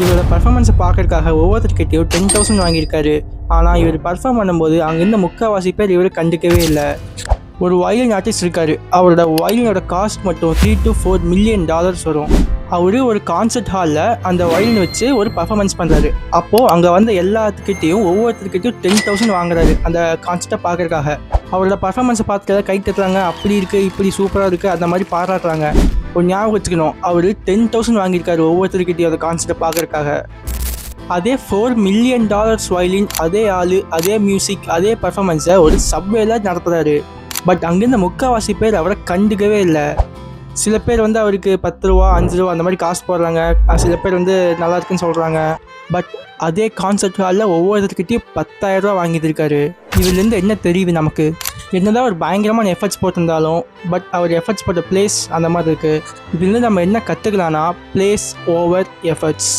இவரோட பர்ஃபார்மன்ஸை பார்க்கறதுக்காக ஒவ்வொருத்தர்கிட்டையும் 10,000 வாங்கியிருக்காரு. ஆனால் இவர் பர்ஃபார்ம் பண்ணும்போது அங்கேருந்து முக்கால்வாசி பேர் இவர் கண்டுக்கவே இல்லை. ஒரு வயலின் ஆர்டிஸ்ட் இருக்கார். அவரோட வயலினோட காஸ்ட் மட்டும் $3 to $4 million வரும். அவர் ஒரு கான்சர்ட் ஹாலில் அந்த வயலின் வச்சு ஒரு பர்ஃபார்மன்ஸ் பண்ணுறாரு. அப்போது அங்கே வந்த எல்லாத்துக்கிட்டையும் ஒவ்வொருத்தர்கிட்டையும் 10,000 வாங்குறாரு அந்த கான்சர்ட்டை பார்க்கறதுக்காக. அவரோட பர்ஃபார்மன்ஸை பார்த்துட்டு கை தட்டுறாங்க, அப்படி இருக்குது இப்படி சூப்பராக இருக்குது அந்த மாதிரி பாராட்டுறாங்க. ஒரு ஞாபகம் வச்சுக்கணும், அவர் 10,000 வாங்கியிருக்காரு ஒவ்வொருத்தர்கிட்டையும் அந்த கான்சர்ட்டை பார்க்கறதுக்காக. அதே $4 million வயலின், அதே ஆள், அதே மியூசிக், அதே பர்ஃபார்மன்ஸை ஒரு சப்வேல நடத்துகிறாரு. பட் அங்கேருந்து முக்கால்வாசி பேர் அவரை கண்டுக்கவே இல்லை. சில பேர் வந்து அவருக்கு 10 ரூபா 5 ரூபா அந்த மாதிரி காசு போடுறாங்க. சில பேர் வந்து நல்லா இருக்குன்னு சொல்கிறாங்க. பட் அதே கான்சர்ட் ஹாலில் ஒவ்வொருத்தர்கிட்டையும் 10,000 ரூபா வாங்கியிருக்காரு. இதுலேருந்து என்ன தெரியுது நமக்கு? என்னதான் ஒரு பயங்கரமான எஃபர்ட்ஸ் போட்டிருந்தாலும் பட் அவர் எஃபர்ட்ஸ் போட்ட பிளேஸ் அந்த மாதிரி இருக்குது. இதுலேருந்து நம்ம என்ன கற்றுக்கலான்னா, பிளேஸ் ஓவர் எஃபர்ட்ஸ்.